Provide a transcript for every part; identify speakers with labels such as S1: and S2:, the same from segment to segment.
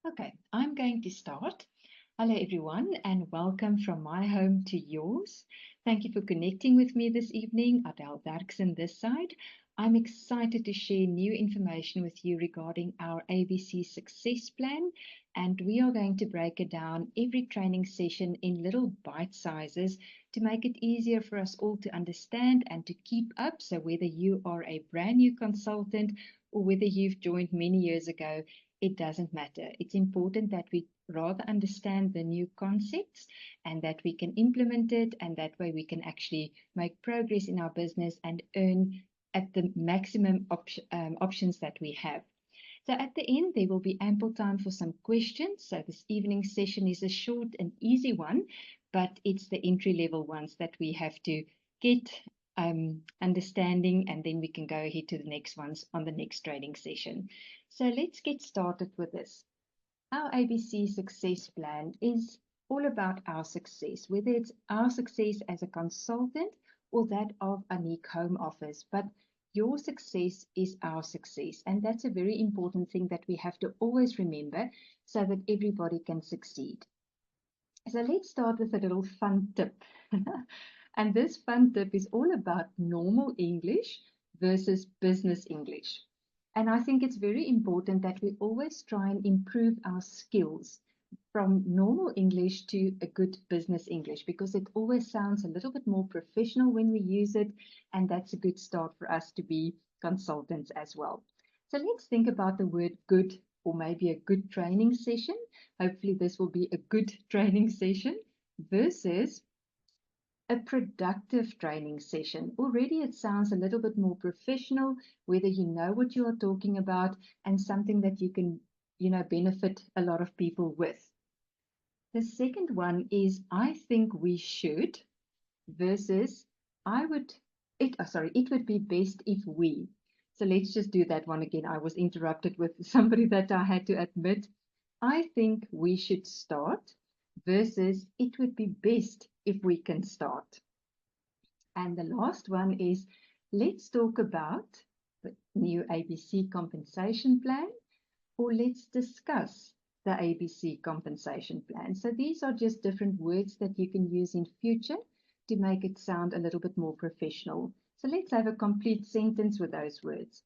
S1: Okay, I'm going to start. Hello, everyone, and welcome from my home to yours. Thank you for connecting with me this evening. Adele Derksen this side. I'm excited to share new information with you regarding our ABC success plan, and we are going to break it down every training session in little bite sizes to make it easier for us all to understand and to keep up. So, whether you are a brand new consultant or whether you've joined many years ago, it doesn't matter. It's important that we rather understand the new concepts and that we can implement it, and that way we can actually make progress in our business and earn at the maximum options that we have. So at the end, there will be ample time for some questions. So this evening session is a short and easy one, but it's the entry level ones that we have to get understanding, and then we can go ahead to the next ones on the next training session. So let's get started with this. Our ABC success plan is all about our success, whether it's our success as a consultant or that of Annique Home Office. But your success is our success. And that's a very important thing that we have to always remember so that everybody can succeed. So let's start with a little fun tip. And this fun tip is all about normal English versus business English. And I think it's very important that we always try and improve our skills from normal English to a good business English, because it always sounds a little bit more professional when we use it. And that's a good start for us to be consultants as well. So let's think about the word good, or maybe a good training session. Hopefully, this will be a good training session versus a productive training session. Already it sounds a little bit more professional, whether you know what you are talking about and something that you can, benefit a lot of people with. The second one is I think we should versus it would be best if we. So let's just do that one again. I was interrupted with somebody that I had to admit. I think we should start versus it would be best if we can start. And the last one is let's talk about the new ABC compensation plan, or let's discuss the ABC compensation plan. So these are just different words that you can use in future to make it sound a little bit more professional. So let's have a complete sentence with those words.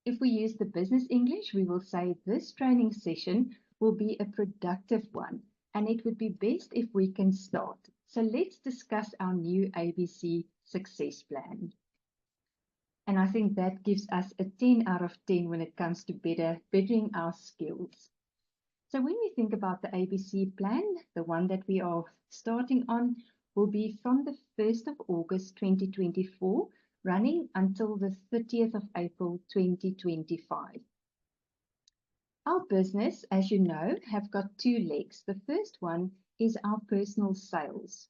S1: If we use the business English, we will say this training session will be a productive one, and it would be best if we can start. So let's discuss our new ABC success plan. And I think that gives us a 10 out of 10 when it comes to bettering our skills. So when we think about the ABC plan, the one that we are starting on will be from the 1st of August 2024, running until the 30th of April 2025. Our business, as you know, have got two legs. The first one is our personal sales,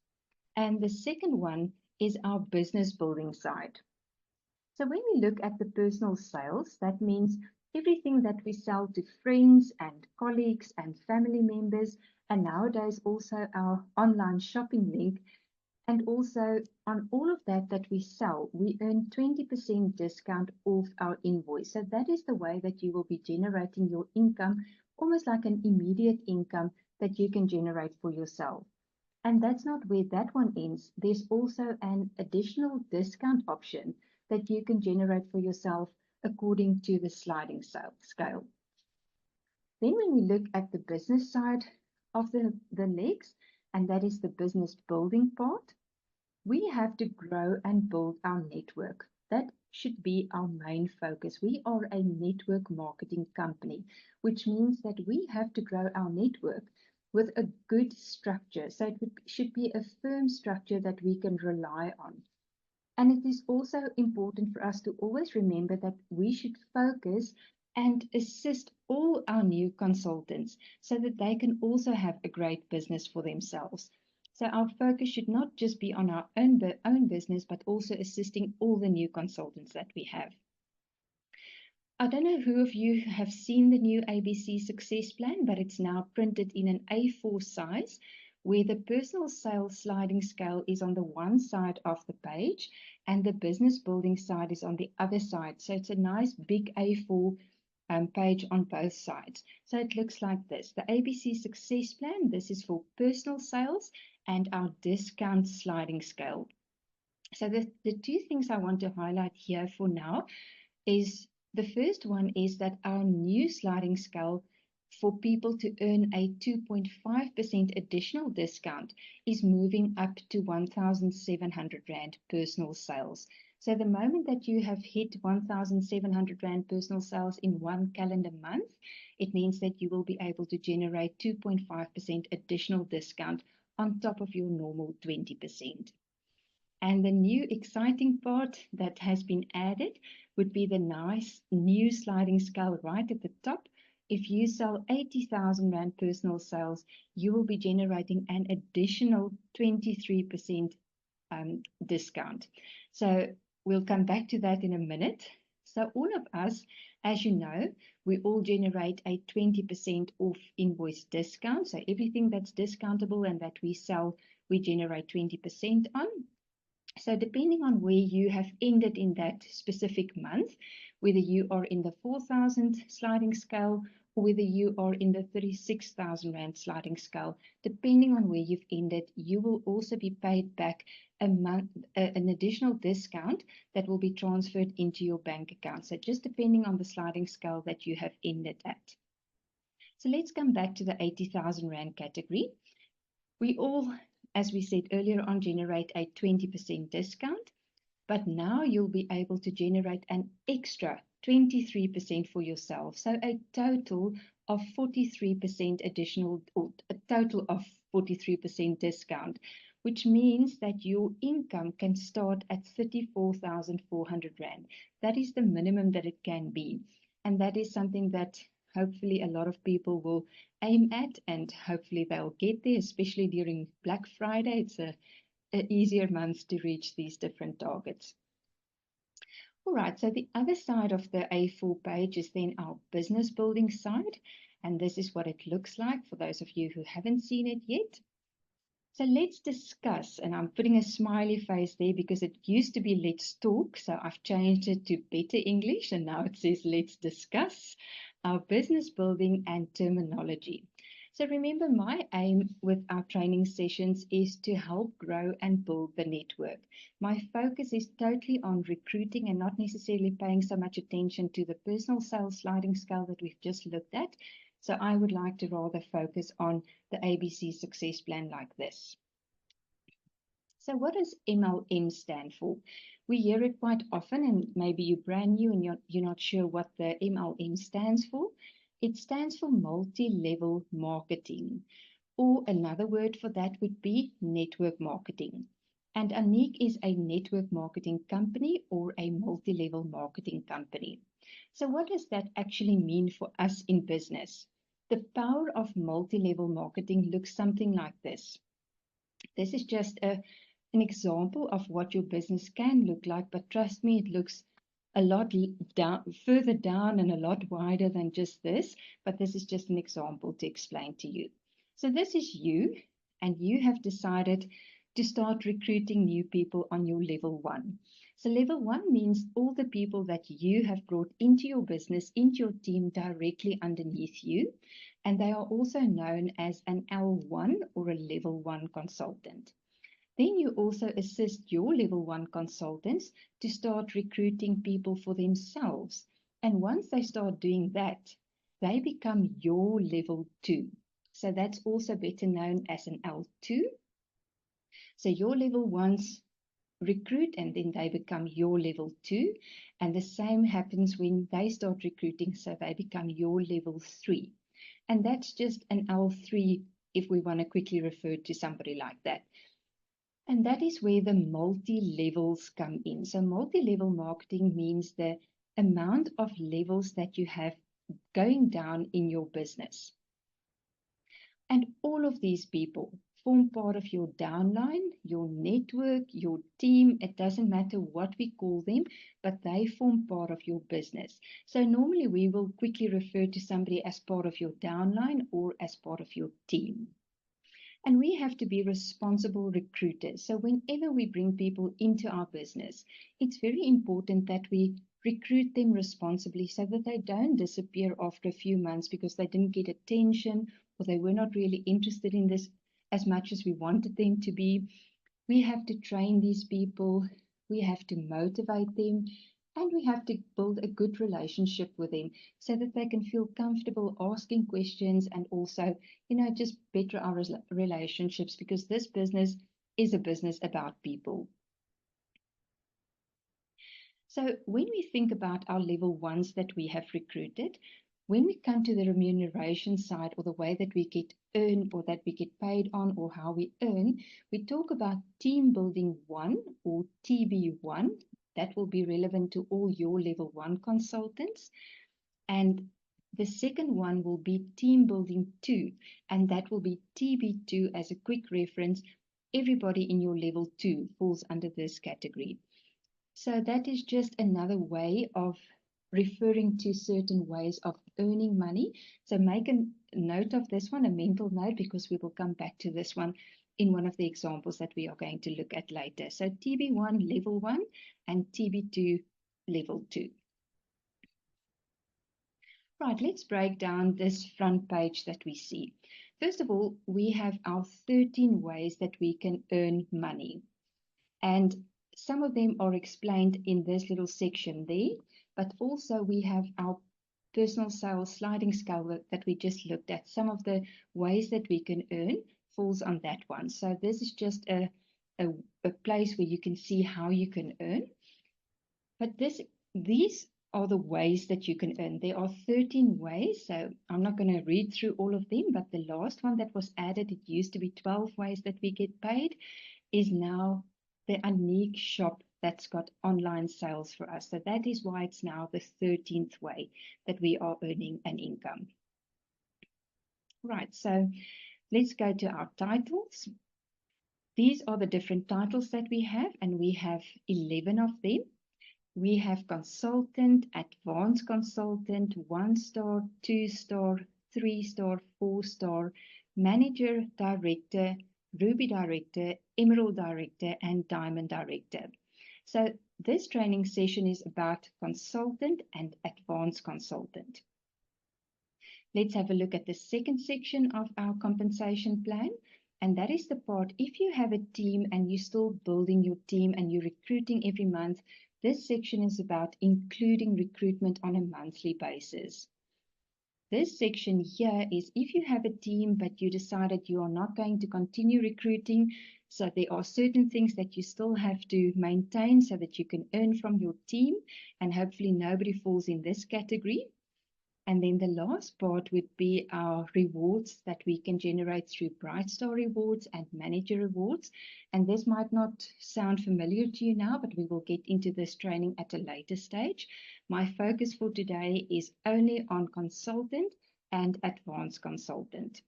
S1: and the second one is our business building side. So when we look at the personal sales, that means everything that we sell to friends and colleagues and family members, and nowadays also our online shopping link. And also on all of that we sell, we earn 20% discount off our invoice. So that is the way that you will be generating your income, almost like an immediate income that you can generate for yourself. And that's not where that one ends. There's also an additional discount option that you can generate for yourself according to the sliding scale. Then when we look at the business side of the legs, and that is the business building part, we have to grow and build our network. That should be our main focus. We are a network marketing company, which means that we have to grow our network with a good structure. So it should be a firm structure that we can rely on. And it is also important for us to always remember that we should focus and assist all our new consultants so that they can also have a great business for themselves. So our focus should not just be on our own business, but also assisting all the new consultants that we have. I don't know who of you have seen the new ABC success plan, but it's now printed in an A4 size, where the personal sales sliding scale is on the one side of the page and the business building side is on the other side. So it's a nice big A4 page on both sides. So it looks like this. The ABC Success Plan, this is for personal sales, and our discount sliding scale. So the two things I want to highlight here for now is the first one is that our new sliding scale for people to earn a 2.5% additional discount is moving up to 1,700 Rand personal sales. So the moment that you have hit 1,700 Rand personal sales in one calendar month, it means that you will be able to generate 2.5% additional discount on top of your normal 20%. And the new exciting part that has been added would be the nice new sliding scale right at the top. If you sell 80,000 Rand personal sales, you will be generating an additional 23% discount. So we'll come back to that in a minute. So all of us, as you know, we all generate a 20% off invoice discount. So everything that's discountable and that we sell, we generate 20% on. So depending on where you have ended in that specific month, whether you are in the 4,000 sliding scale or whether you are in the 36,000 Rand sliding scale, depending on where you've ended, you will also be paid back an additional discount that will be transferred into your bank account. So just depending on the sliding scale that you have ended at. So let's come back to the 80,000 Rand category. We all, as we said earlier on, generate a 20% discount, but now you'll be able to generate an extra 23% for yourself. So a total of 43% additional, or a total of 43% discount, which means that your income can start at 34,400 Rand. That is the minimum that it can be. And that is something that hopefully a lot of people will aim at, and hopefully they'll get there, especially during Black Friday. It's an easier month to reach these different targets. All right, so the other side of the A4 page is then our business building side, and this is what it looks like for those of you who haven't seen it yet. So let's discuss, and I'm putting a smiley face there because it used to be let's talk, so I've changed it to better English, and now it says let's discuss our business building and terminology. So remember, my aim with our training sessions is to help grow and build the network. My focus is totally on recruiting and not necessarily paying so much attention to the personal sales sliding scale that we've just looked at. So I would like to rather focus on the ABC success plan like this. So what does MLM stand for? We hear it quite often, and maybe you're brand new and you're not sure what the MLM stands for. It stands for multi-level marketing, or another word for that would be network marketing. And Annique is a network marketing company or a multi-level marketing company. So what does that actually mean for us in business? The power of multi-level marketing looks something like this. This is just an example of what your business can look like, but trust me, it looks a lot further down and a lot wider than just this, but this is just an example to explain to you. So this is you, and you have decided to start recruiting new people on your level 1. So level 1 means all the people that you have brought into your business, into your team directly underneath you, and they are also known as an L1 or a level 1 consultant. Then you also assist your level 1 consultants to start recruiting people for themselves. And once they start doing that, they become your level 2. So that's also better known as an L2. So your level 1s recruit and then they become your level 2. And the same happens when they start recruiting, so they become your level 3. And that's just an L3 if we want to quickly refer to somebody like that. And that is where the multi-levels come in. So multi-level marketing means the amount of levels that you have going down in your business. And all of these people form part of your downline, your network, your team. It doesn't matter what we call them, but they form part of your business. So normally we will quickly refer to somebody as part of your downline or as part of your team. And we have to be responsible recruiters. So whenever we bring people into our business, it's very important that we recruit them responsibly so that they don't disappear after a few months because they didn't get attention or they were not really interested in this as much as we wanted them to be. We have to train these people, we have to motivate them, and we have to build a good relationship with them so that they can feel comfortable asking questions and also, just better our relationships because this business is a business about people. So when we think about our level ones that we have recruited, when we come to the remuneration side or the way that we get earned or that we get paid on or how we earn, we talk about team building 1 or TB1. That will be relevant to all your level 1 consultants. And the second one will be team building 2, and that will be TB2 as a quick reference. Everybody in your level 2 falls under this category. So that is just another way of referring to certain ways of earning money. So make a note of this one, a mental note, because we will come back to this one in one of the examples that we are going to look at later. So TB1 level 1 and TB2 level 2. Right, let's break down this front page that we see. First of all, we have our 13 ways that we can earn money. And some of them are explained in this little section there, but also we have our personal sales sliding scale that we just looked at. Some of the ways that we can earn falls on that one. So this is just a place where you can see how you can earn. But these are the ways that you can earn. There are 13 ways, so I'm not going to read through all of them, but the last one that was added, it used to be 12 ways that we get paid, is now the Annique shop that's got online sales for us. So that is why it's now the 13th way that we are earning an income. Right, so let's go to our titles. These are the different titles that we have, and we have 11 of them. We have consultant, advanced consultant, 1-star, 2-star, 3-star, 4-star, manager, director, Ruby director, Emerald director, and Diamond director. So this training session is about consultant and advanced consultant. Let's have a look at the second section of our compensation plan. And that is the part, if you have a team and you're still building your team and you're recruiting every month, this section is about including recruitment on a monthly basis. This section here is if you have a team but you decided you are not going to continue recruiting, so there are certain things that you still have to maintain so that you can earn from your team, and hopefully nobody falls in this category. And then the last part would be our rewards that we can generate through Bright Star rewards and manager rewards. And this might not sound familiar to you now, but we will get into this training at a later stage. My focus for today is only on consultant and advanced consultant.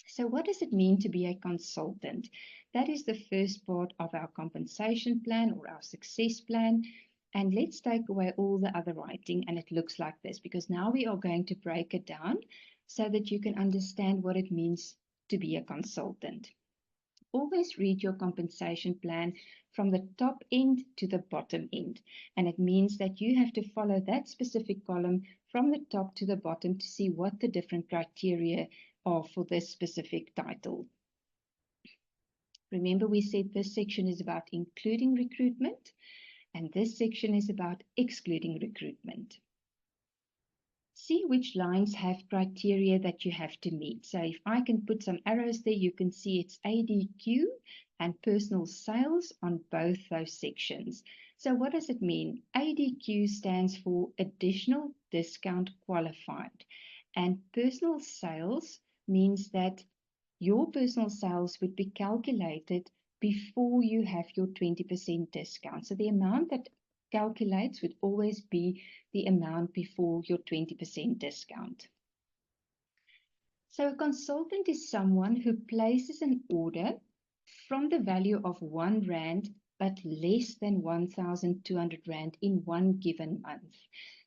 S1: So what does it mean to be a consultant? That is the first part of our compensation plan or our success plan. And let's take away all the other writing, and it looks like this, because now we are going to break it down so that you can understand what it means to be a consultant. Always read your compensation plan from the top end to the bottom end. And it means that you have to follow that specific column from the top to the bottom to see what the different criteria are for this specific title. Remember, we said this section is about including recruitment, and this section is about excluding recruitment. See which lines have criteria that you have to meet. So if I can put some arrows there, you can see it's ADQ and personal sales on both those sections. So what does it mean? ADQ stands for additional discount qualified, and personal sales means that your personal sales would be calculated before you have your 20% discount. So the amount that calculates would always be the amount before your 20% discount. So a consultant is someone who places an order from the value of R1 but less than 1,200 Rand in one given month.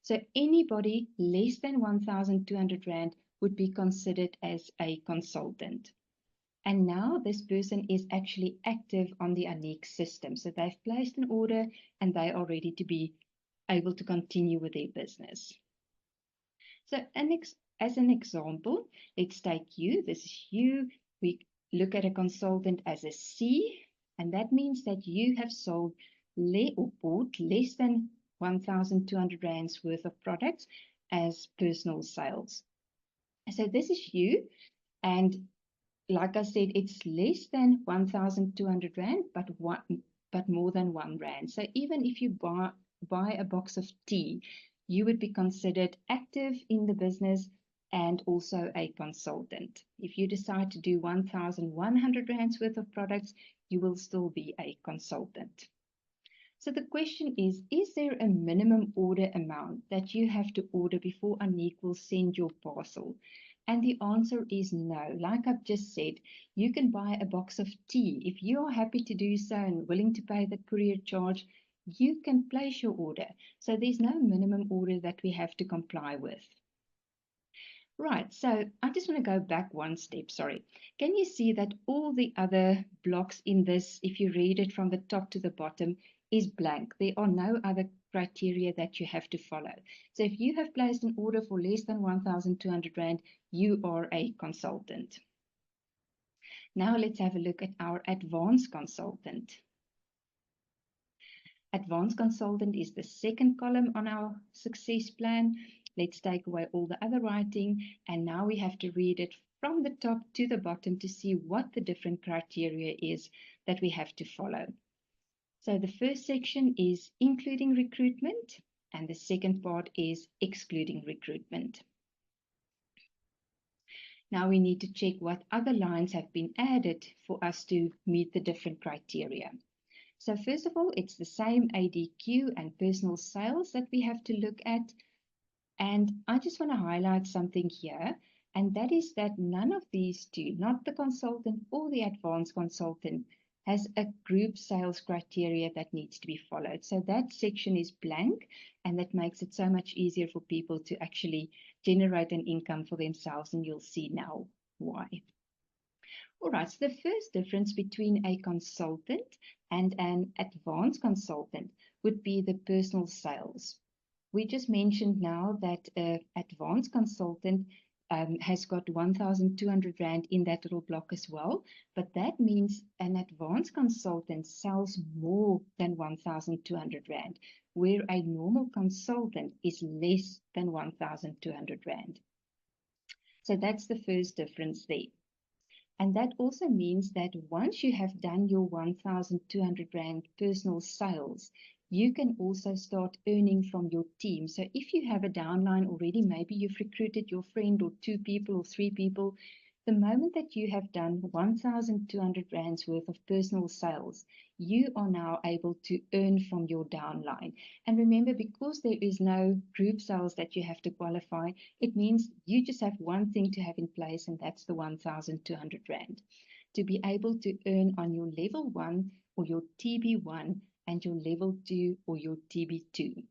S1: So anybody less than 1,200 Rand would be considered as a consultant. And now this person is actually active on the Annique system. So they've placed an order and they are ready to be able to continue with their business. So as an example, let's take you. This is you. We look at a consultant as a C, and that means that you have sold or bought less than 1,200 rands worth of products as personal sales. So this is you, and like I said, it's less than 1,200 rand, but more than 1 rand. So even if you buy a box of tea, you would be considered active in the business and also a consultant. If you decide to do 1,100 rands worth of products, you will still be a consultant. So the question is there a minimum order amount that you have to order before Annique will send your parcel? And the answer is no. Like I've just said, you can buy a box of tea. If you are happy to do so and willing to pay the courier charge, you can place your order. So there's no minimum order that we have to comply with. Right, so I just want to go back one step, sorry. Can you see that all the other blocks in this, if you read it from the top to the bottom, is blank? There are no other criteria that you have to follow. So if you have placed an order for less than 1,200 rand, you are a consultant. Now let's have a look at our advanced consultant. Advanced consultant is the second column on our success plan. Let's take away all the other writing, and now we have to read it from the top to the bottom to see what the different criteria is that we have to follow. So the first section is including recruitment, and the second part is excluding recruitment. Now we need to check what other lines have been added for us to meet the different criteria. So first of all, it's the same ADQ and personal sales that we have to look at. And I just want to highlight something here, and that is that none of these two, not the consultant or the advanced consultant, has a group sales criteria that needs to be followed. So that section is blank, and that makes it so much easier for people to actually generate an income for themselves, and you'll see now why. All right, so the first difference between a consultant and an advanced consultant would be the personal sales. We just mentioned now that an advanced consultant has got 1,200 rand in that little block as well, but that means an advanced consultant sells more than 1,200 rand, where a normal consultant is less than 1,200 rand. So that's the first difference there. And that also means that once you have done your 1,200 rand personal sales, you can also start earning from your team. So if you have a downline already, maybe you've recruited your friend or 2 people or 3 people, the moment that you have done 1,200 rands worth of personal sales, you are now able to earn from your downline. And remember, because there is no group sales that you have to qualify, it means you just have one thing to have in place, and that's the 1,200 rand. To be able to earn on your level 1 or your TB1 and your level 2 or your TB2.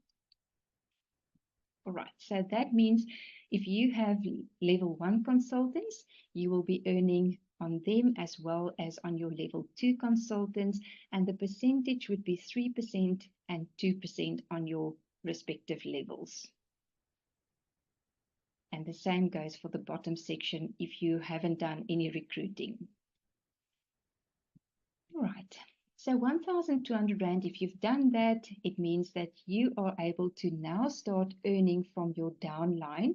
S1: All right, so that means if you have level 1 consultants, you will be earning on them as well as on your level 2 consultants, and the percentage would be 3% and 2% on your respective levels. And the same goes for the bottom section if you haven't done any recruiting. All right. So 1,200 rand, if you've done that, it means that you are able to now start earning from your downline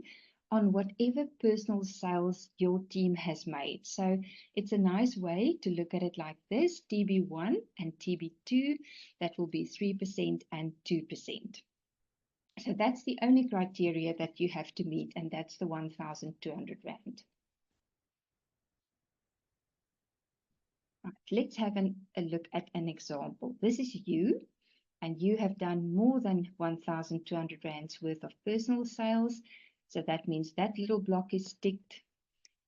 S1: on whatever personal sales your team has made. So it's a nice way to look at it like this, TB1 and TB2, that will be 3% and 2%. So that's the only criteria that you have to meet, and that's the 1,200 rand. Right, let's have a look at an example. This is you, and you have done more than 1,200 rands worth of personal sales. So that means that little block is ticked.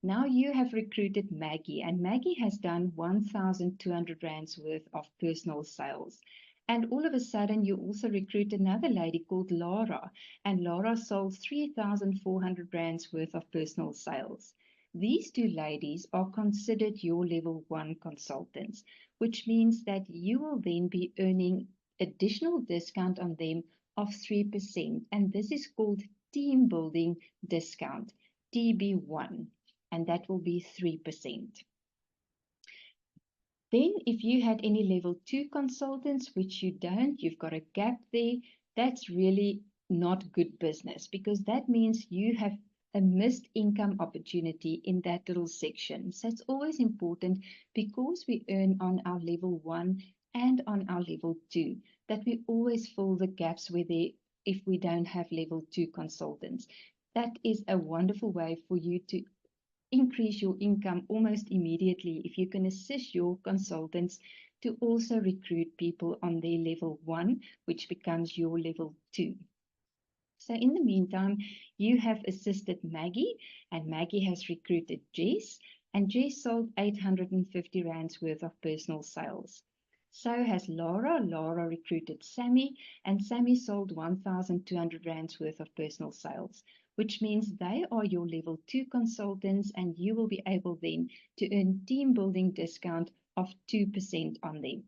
S1: Now you have recruited Maggie, and Maggie has done 1,200 rands worth of personal sales. And all of a sudden, you also recruit another lady called Lara, and Lara sold 3,400 rands worth of personal sales. These 2 ladies are considered your level 1 consultants, which means that you will then be earning additional discount on them of 3%, and this is called team building discount, TB1, and that will be 3%. Then if you had any level 2 consultants, which you don't, you've got a gap there, that's really not good business, because that means you have a missed income opportunity in that little section. So it's always important, because we earn on our level 1 and on our level 2, that we always fill the gaps where if we don't have level 2 consultants. That is a wonderful way for you to increase your income almost immediately if you can assist your consultants to also recruit people on their level 1, which becomes your level 2. So in the meantime, you have assisted Maggie, and Maggie has recruited Jess, and Jess sold 850 rands worth of personal sales. So has Laura. Laura recruited Sammy, and Sammy sold 1,200 rands worth of personal sales, which means they are your level 2 consultants, and you will be able then to earn team building discount of 2% on them.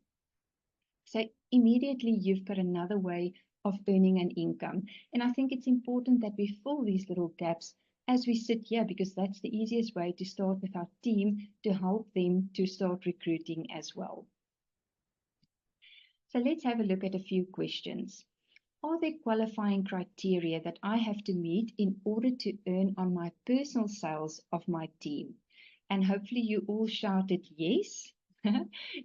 S1: So immediately you've got another way of earning an income. And I think it's important that we fill these little gaps as we sit here, because that's the easiest way to start with our team to help them to start recruiting as well. So let's have a look at a few questions. Are there qualifying criteria that I have to meet in order to earn on my personal sales of my team? And hopefully you all shouted yes.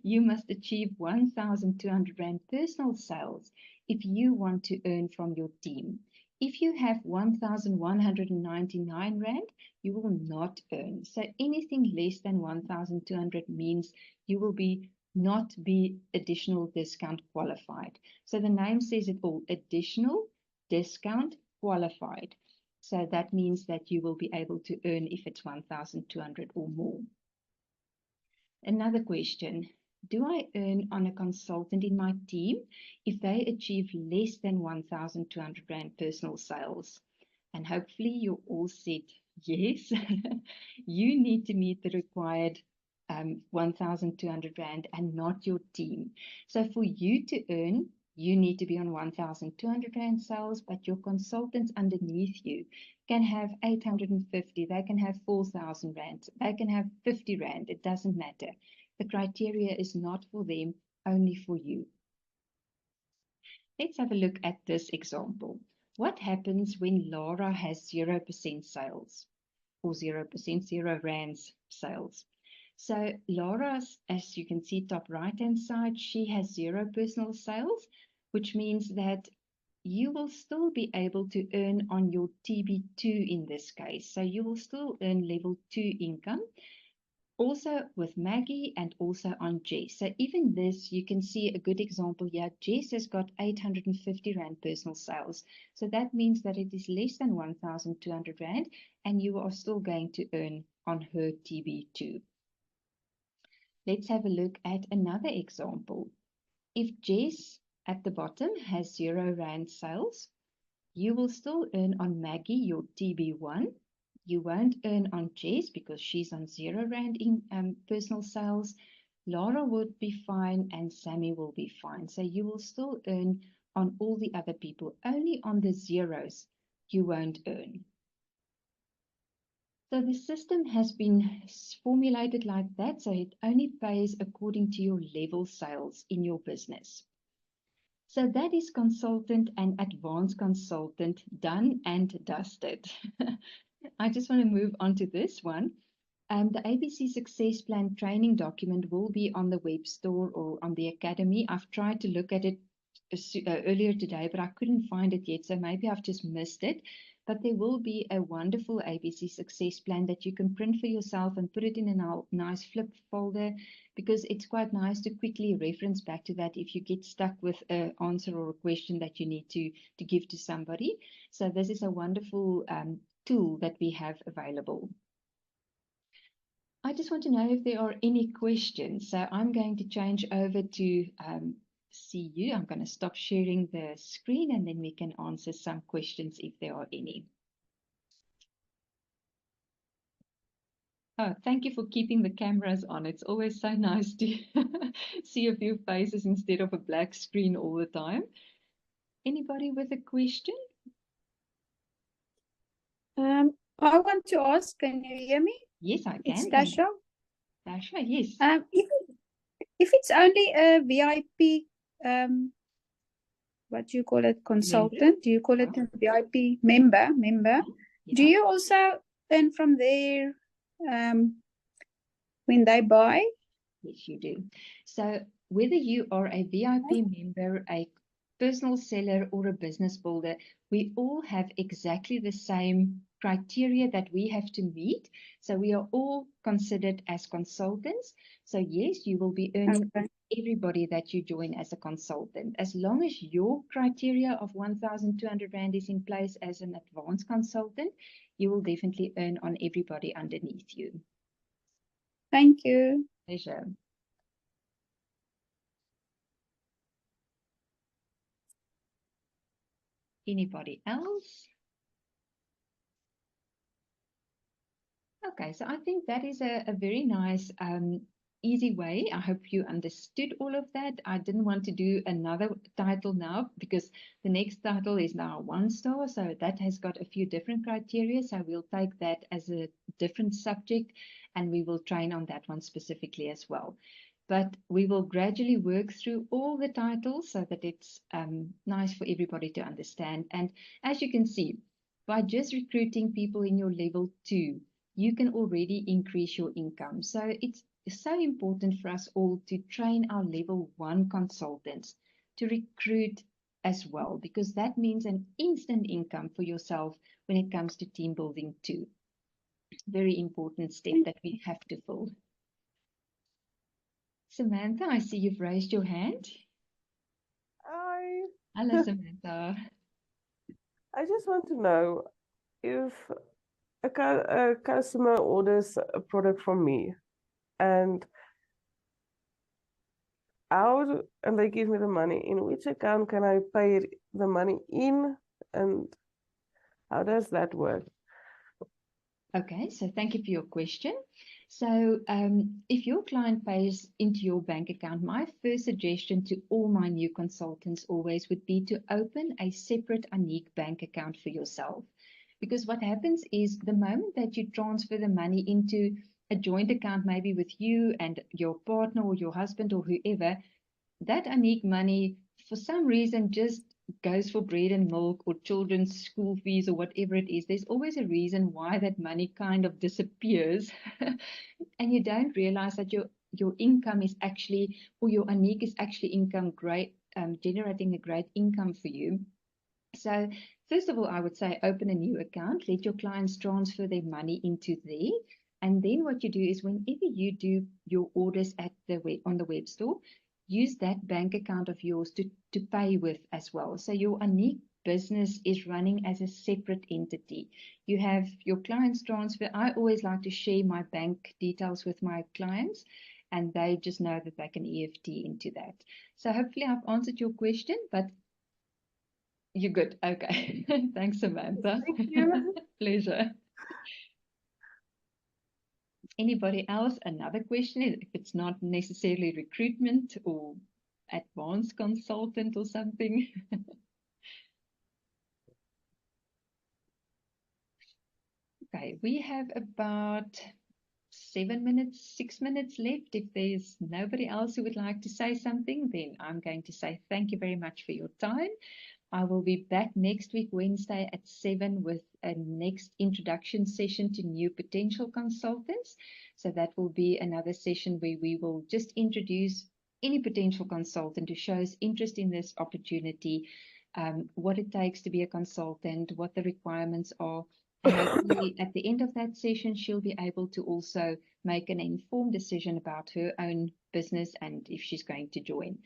S1: You must achieve 1,200 Rand personal sales if you want to earn from your team. If you have 1,199 Rand, you will not earn. So anything less than 1,200 means you will not be additional discount qualified. So the name says it all, additional discount qualified. So that means that you will be able to earn if it's 1,200 or more. Another question, do I earn on a consultant in my team if they achieve less than 1,200 Rand personal sales? And hopefully you all said yes. You need to meet the required 1,200 Rand and not your team. So for you to earn, you need to be on 1,200 Rand sales, but your consultants underneath you can have 850, they can have 4,000 Rand, they can have 50 Rand, it doesn't matter. The criteria is not for them, only for you. Let's have a look at this example. What happens when Laura has 0% sales, or 0%, 0 Rands sales? So Laura, as you can see top right-hand side, she has 0 personal sales, which means that you will still be able to earn on your TB2 in this case. So you will still earn level 2 income, also with Maggie and also on Jess. So even this, you can see a good example here. Jess has got 850 Rand personal sales. So that means that it is less than 1,200 Rand, and you are still going to earn on her TB2. Let's have a look at another example. If Jess at the bottom has 0 Rand sales, you will still earn on Maggie your TB1. You won't earn on Jess because she's on 0 Rand in personal sales. Laura would be fine and Sammy will be fine. So you will still earn on all the other people. Only on the zeros you won't earn. So the system has been formulated like that, so it only pays according to your level sales in your business. So that is consultant and advanced consultant done and dusted. I just want to move on to this one. The ABC Success Plan training document will be on the web store or on the Academy. I've tried to look at it earlier today, but I couldn't find it yet, so maybe I've just missed it. But there will be a wonderful ABC Success Plan that you can print for yourself and put it in a nice flip folder, because it's quite nice to quickly reference back to that if you get stuck with an answer or a question that you need to give to somebody. So this is a wonderful tool that we have available. I just want to know if there are any questions. So I'm going to change over to see you. I'm going to stop sharing the screen and then we can answer some questions if there are any. Oh, thank you for keeping the cameras on. It's always so nice to see a few faces instead of a black screen all the time. Anybody with a question?
S2: I want to ask, can you hear me?
S1: Yes, I
S2: It's
S1: can.
S2: Tasha.
S1: Tasha, yes.
S2: If it's only a VIP, what do you call it, consultant? Do you call it a VIP member? Do
S1: Yeah.
S2: you also earn from there when they buy?
S1: Yes, you do. So whether you are a VIP member, a personal seller, or a business builder, we all have exactly the same criteria that we have to meet. So we are all considered as consultants. So yes, you will be earning
S2: Okay.
S1: everybody that you join as a consultant. As long as your criteria of 1,200 Rand is in place as an advanced consultant, you will definitely earn on everybody underneath you.
S2: Thank you.
S1: Pleasure. Anybody else? Okay, so I think that is a very nice, easy way. I hope you understood all of that. I didn't want to do another title now because the next title is now 1-star. So that has got a few different criteria. So we'll take that as a different subject and we will train on that one specifically as well. But we will gradually work through all the titles so that it's nice for everybody to understand. And as you can see, by just recruiting people in your level 2, you can already increase your income. So it's so important for us all to train our level 1 consultants to recruit as well, because that means an instant income for yourself when it comes to team building too. Very important step that we have to fill. Samantha, I see you've raised your hand.
S3: Hi.
S1: Hello, Samantha.
S3: I just want to know if a customer orders a product from me and and they give me the money, in which account can I pay the money in, and how does that work?
S1: Okay, so thank you for your question. So if your client pays into your bank account, my first suggestion to all my new consultants always would be to open a separate Annique bank account for yourself. Because what happens is the moment that you transfer the money into a joint account, maybe with you and your partner or your husband or whoever, that Annique money, for some reason, just goes for bread and milk or children's school fees or whatever it is. There's always a reason why that money kind of disappears. And you don't realize that your income is actually, or your Annique is actually generating a great income for you. So first of all, I would say open a new account, let your clients transfer their money into there. And then what you do is whenever you do your orders on the web store, use that bank account of yours to pay with as well. So your Annique business is running as a separate entity. You have your clients transfer. I always like to share my bank details with my clients, and they just know that they can EFT into that. So hopefully I've answered your question, but you're good. Okay. Thanks, Samantha.
S3: Thank you.
S1: Pleasure. Anybody else? Another question, if it's not necessarily recruitment or advanced consultant or something. Okay, we have about 6 minutes left. If there's nobody else who would like to say something, then I'm going to say thank you very much for your time. I will be back next week, Wednesday at 7 with a next introduction session to new potential consultants. So that will be another session where we will just introduce any potential consultant who shows interest in this opportunity, what it takes to be a consultant, what the requirements are. And hopefully at the end of that session, she'll be able to also make an informed decision about her own business and if she's going to join.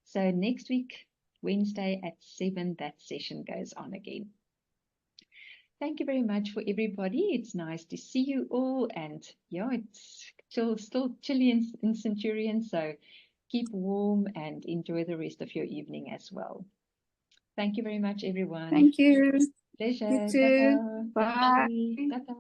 S1: So next week, Wednesday at 7, that session goes on again. Thank you very much for everybody. It's nice to see you all. And yeah, it's still chilly in Centurion. So keep warm and enjoy the rest of your evening as well. Thank you very much, everyone.
S2: Thank you.
S1: Pleasure.
S2: You too.
S1: Ta-ta.
S2: Bye.
S1: Ta-ta.